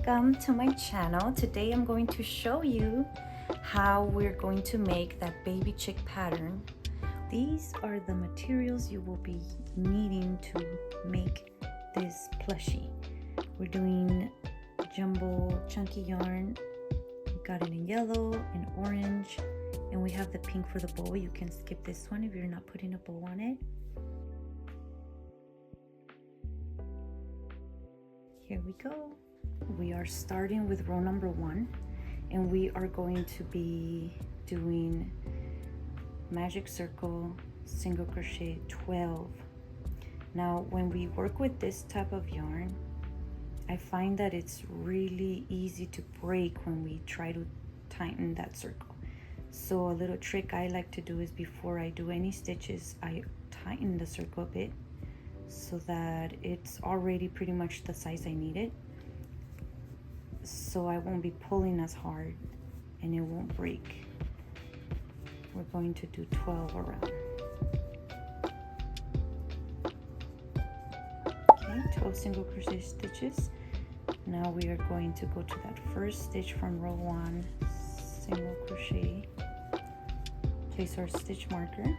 welcome to my channel. Today I'm going to show you how we're going to make that baby chick pattern. These are the materials you will be needing to make this plushie. We're doing jumbo chunky yarn. We got it in yellow and orange, and we have the pink for the bow. You can skip this one if you're not putting a bow on it. Here we go. We are starting with row number 1, and we are going to be doing magic circle single crochet 12. Now when we work with this type of yarn, I find that it's really easy to break when we try to tighten that circle. So a little trick I like to do is before I do any stitches, I tighten the circle a bit so that it's already pretty much the size I need it, so I won't be pulling as hard and it won't break. We're going to do 12 around. Okay, 12 single crochet stitches. Now we are going to go to that first stitch from row 1, single crochet, place our stitch marker.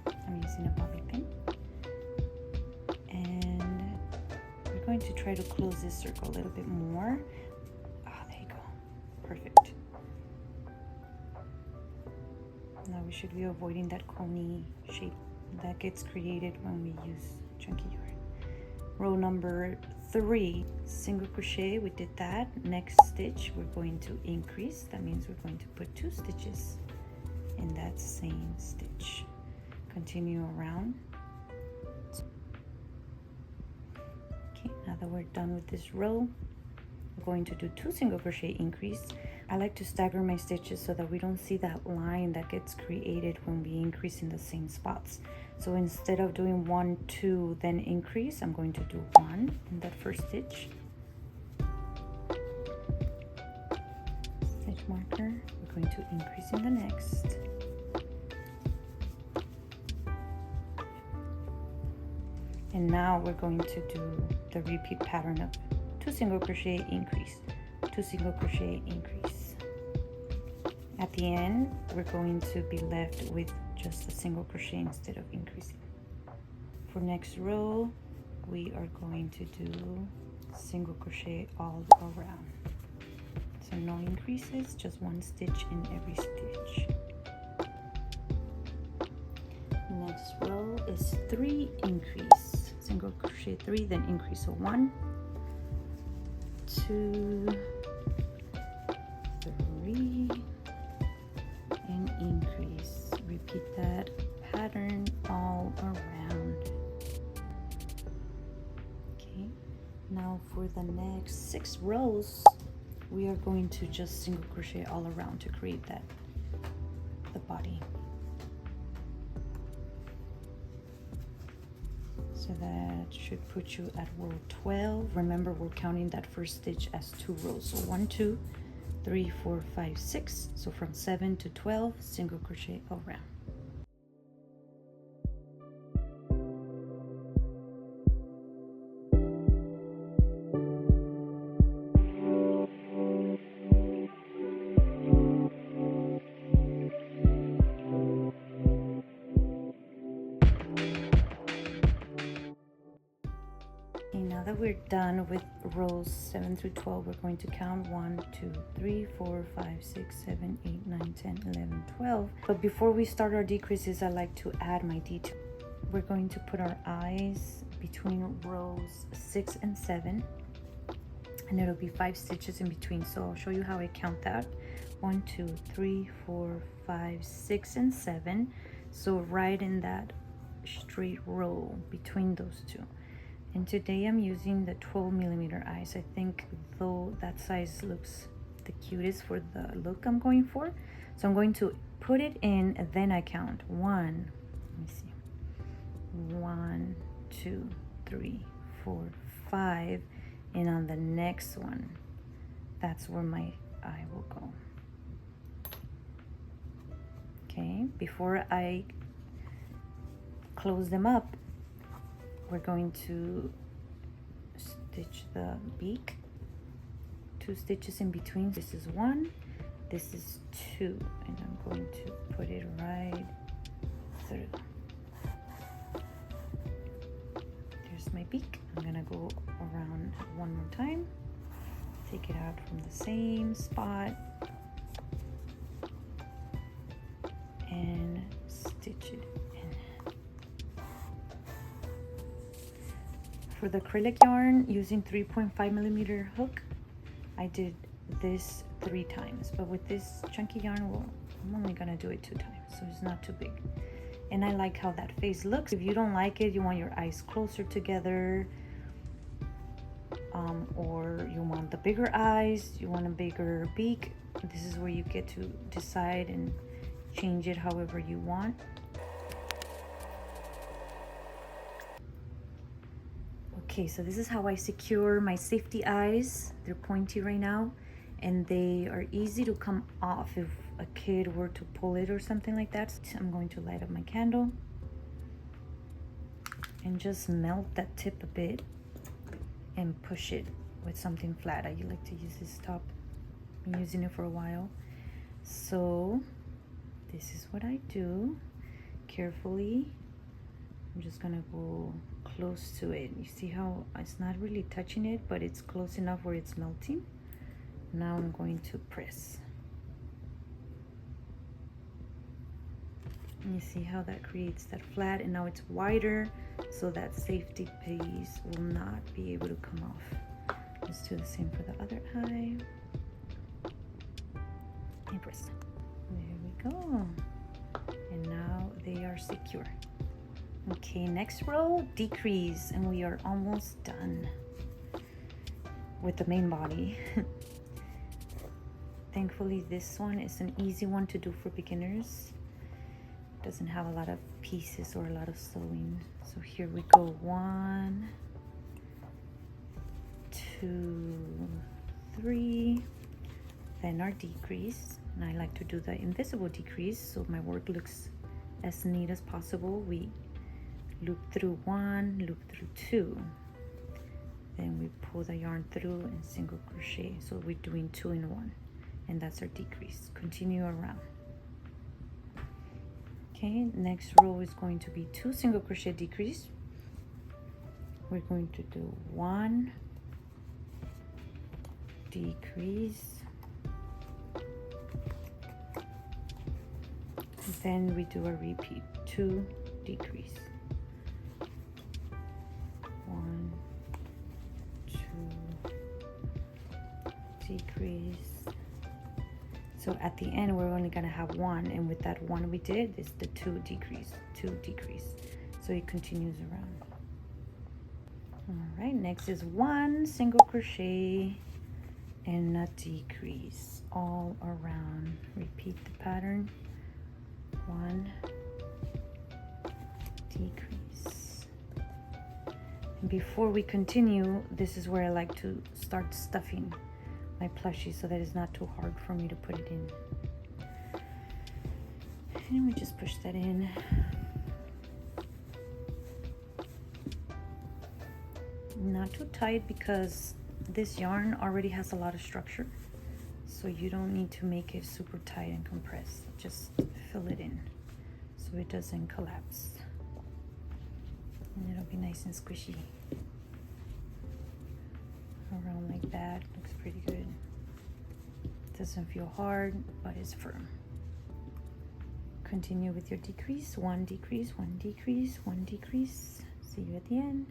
I'm using a bobby pin, and we're going to try to close this circle a little bit more. There you go, perfect. Now we should be avoiding that coney shape that gets created when we use chunky yarn. Row number 3, single crochet, we did that. Next stitch we're going to increase. That means we're going to put 2 stitches in that same stitch. Continue around. Okay, now that we're done with this row, we're going to do 2 single crochet increase. I like to stagger my stitches so that we don't see that line that gets created when we increase in the same spots. So instead of doing 1, 2, then increase, I'm going to do 1 in that first stitch. Stitch marker, we're going to increase in the next. And now we're going to do the repeat pattern of 2 single crochet increase, 2 single crochet increase. At the end, we're going to be left with just a single crochet instead of increasing. For next row, we are going to do single crochet all around. So no increases, just 1 stitch in every stitch. Next row is 3 increase, single crochet 3, then increase. So 1, 2, 3, and increase. Repeat that pattern all around. Okay, now for the next 6 rows, we are going to just single crochet all around to create that, the body. So that should put you at row 12. Remember, we're counting that first stitch as 2 rows. So 1, 2, 3, 4, 5, 6. So from 7 to 12, single crochet around. Now that we're done with rows 7 through 12, we're going to count 1, 2, 3, 4, 5, 6, 7, 8, 9, 10, 11, 12. But before we start our decreases, I like to add my detail. We're going to put our eyes between rows 6 and 7, and it'll be 5 stitches in between. So I'll show you how I count that. 1, 2, 3, 4, 5, 6, and 7. So right in that straight row between those 2. And today I'm using the 12mm eyes. I think though that size looks the cutest for the look I'm going for. So I'm going to put it in, and then I count 1, let me see, 1, 2, 3, 4, 5, and on the next one, that's where my eye will go. Okay, before I close them up, we're going to stitch the beak to 2 stitches in between. This is 1, this is 2, and I'm going to put it right through. There's my beak. I'm gonna go around one more time, take it out from the same spot, and stitch it in. For the acrylic yarn, using 3.5mm hook, I did this 3 times, but with this chunky yarn, well, I'm only gonna do it 2 times, so it's not too big. And I like how that face looks. If you don't like it, you want your eyes closer together, or you want the bigger eyes, you want a bigger beak, this is where you get to decide and change it however you want. Okay, so this is how I secure my safety eyes. They're pointy right now, and they are easy to come off if a kid were to pull it or something like that. So I'm going to light up my candle and just melt that tip a bit and push it with something flat. I like to use this top. I've been using it for a while. So this is what I do. Carefully, I'm just gonna go close to it. You see how it's not really touching it, but it's close enough where it's melting. Now I'm going to press. And you see how that creates that flat, and now it's wider, so that safety piece will not be able to come off. Let's do the same for the other eye. And press. There we go. And now they are secure. Okay, next row, decrease, and we are almost done with the main body. Thankfully, this one is an easy one to do for beginners. Doesn't have a lot of pieces or a lot of sewing. So here we go, 1, 2, 3, then our decrease. And I like to do the invisible decrease so my work looks as neat as possible. We loop through 1, loop through 2, then we pull the yarn through and single crochet. So we're doing 2 in 1, and that's our decrease. Continue around. Okay, next row is going to be 2 single crochet decrease. We're going to do 1 decrease, then we do a repeat, 2 decrease, 1, 2 decrease. So at the end, we're only gonna have 1, and with that 1 we did is the 2 decrease, 2 decrease. So it continues around. All right, next is 1 single crochet and a decrease all around. Repeat the pattern. 1 decrease. And before we continue, this is where I like to start stuffing my plushie so that it's not too hard for me to put it in. And we just push that in. Not too tight because this yarn already has a lot of structure, so you don't need to make it super tight and compressed. Just fill it in so it doesn't collapse, and it'll be nice and squishy around like that. Looks pretty good. Doesn't feel hard, but it's firm. Continue with your decrease. 1 decrease, 1 decrease, 1 decrease. See you at the end.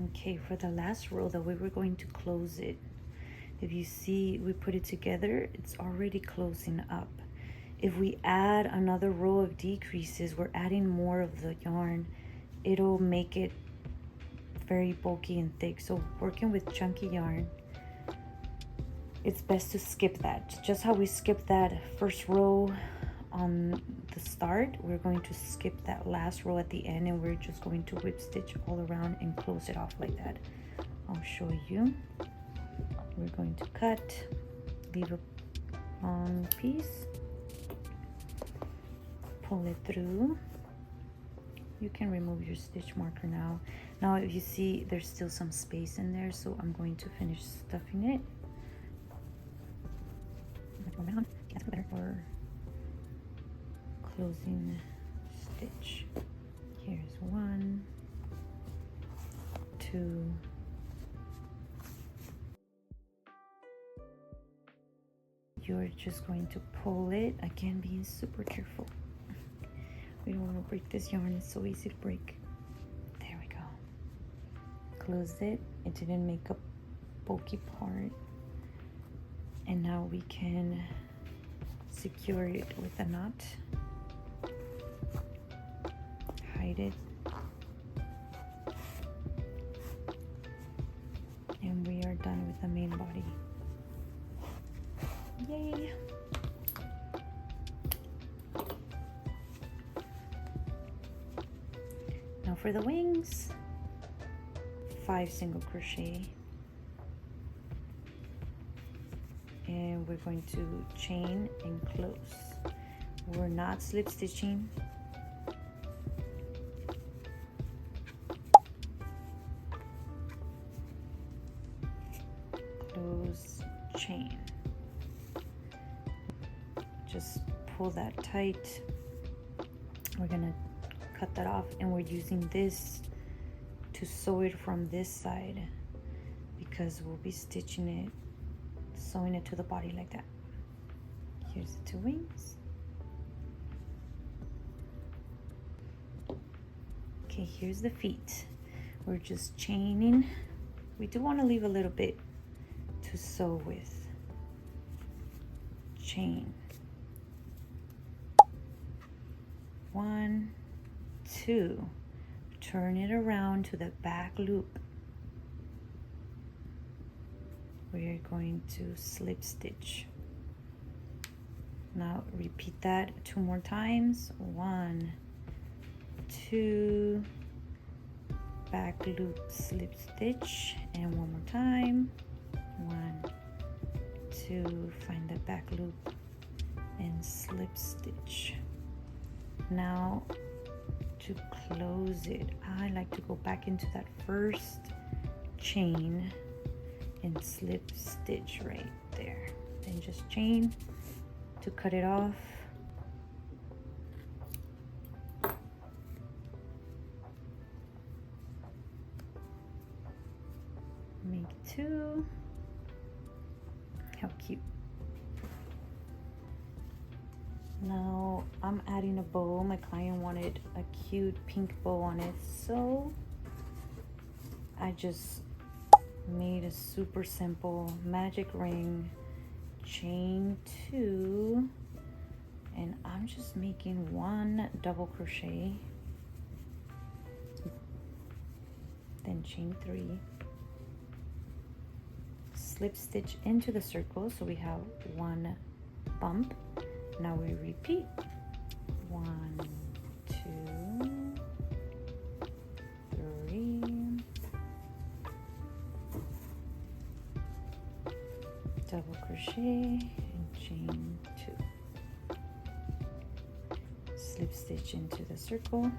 Okay, for the last row, the way we're going to close it, if you see we put it together, it's already closing up. If we add another row of decreases, we're adding more of the yarn. It'll make it very bulky and thick. So working with chunky yarn, it's best to skip that. Just how we skipped that first row on the start, we're going to skip that last row at the end, and we're just going to whip stitch all around and close it off like that. I'll show you. We're going to cut, leave a long piece, pull it through. You can remove your stitch marker now. Now if you see, there's still some space in there, so I'm going to finish stuffing it. Or closing stitch. Here's 1, 2, you're just going to pull it again, being super careful. We don't want to break this yarn, it's so easy to break. There we go. Close it. It didn't make a bulky part, and now we can secure it with a knot. Hide it, and we are done with the main body. Yay! Now for the wings, 5 single crochet, and we're going to chain and close. We're not slip stitching. Close, chain. Just pull that tight. We're gonna cut that off, and we're using this to sew it from this side because we'll be stitching it, sewing it to the body like that. Here's the 2 wings. Okay, here's the feet. We're just chaining. We do want to leave a little bit to sew with. Chain. 1, 2, turn it around to the back loop. We're going to slip stitch. Now repeat that 2 more times. 1, 2, back loop, slip stitch, and 1 more time. 1, 2, find the back loop and slip stitch. Now to close it, I like to go back into that first chain and slip stitch right there. Then just chain to cut it off. Make 2. How cute. Now I'm adding a bow. My client wanted a cute pink bow on it, so I just made a super simple magic ring, chain 2, and I'm just making 1 double crochet, then chain 3, slip stitch into the circle, so we have 1 bump. Now we repeat. 1, 2, 3, double crochet and chain 2. Slip stitch into the circle,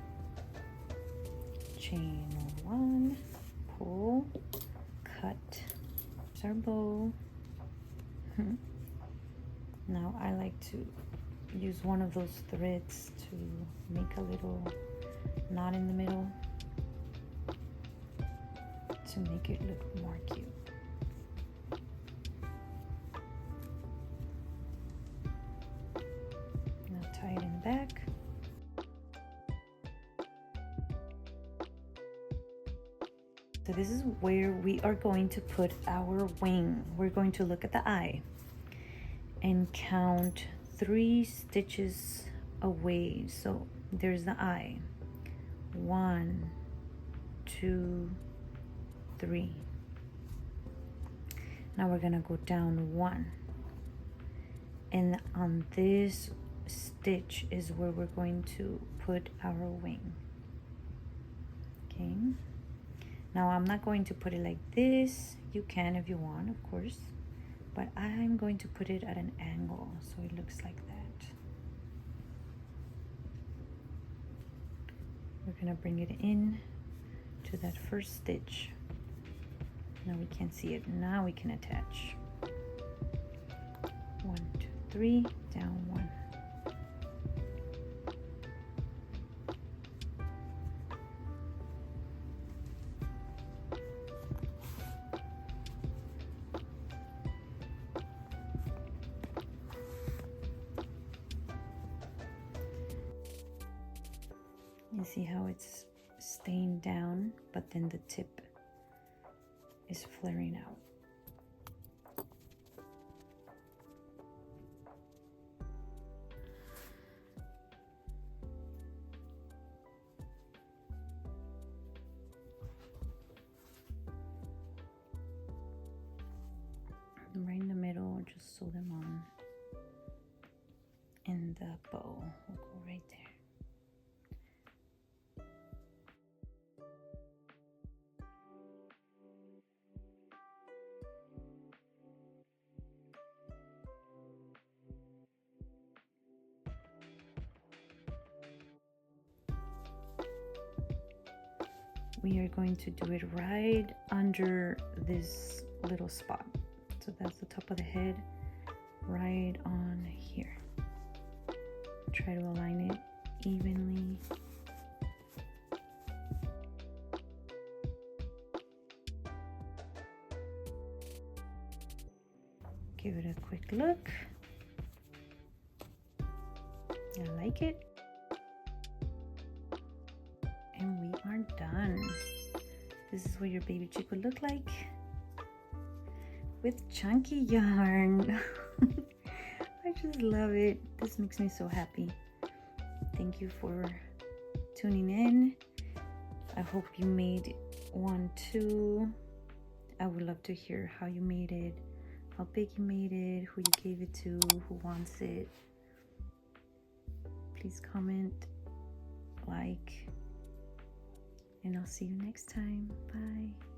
chain 1, pull, cut. There's our bow. Now I like to use one of those threads to make a little knot in the middle to make it look more cute. Now tie it in the back. So this is where we are going to put our wing. We're going to look at the eye and count 3 stitches away. So there's the eye. 1, 2, 3. Now we're gonna go down 1, and on this stitch is where we're going to put our wing. Okay, now I'm not going to put it like this. You can if you want, of course, but I'm going to put it at an angle so it looks like that. We're gonna bring it in to that first stitch. Now we can't see it. Now we can attach. 1, 2, 3, down 1. You see how it's staying down, but then the tip is flaring out. And right in the middle, just sew them on. And the bow will go right there. We are going to do it right under this little spot. So that's the top of the head, right on here. Try to align it evenly. Give it a quick look. I like it. And we are done. This is what your baby chick would look like with chunky yarn. I just love it. This makes me so happy. Thank you for tuning in. I hope you made one too. I would love to hear how you made it, how big you made it, who you gave it to, who wants it. Please comment, like, and I'll see you next time. Bye.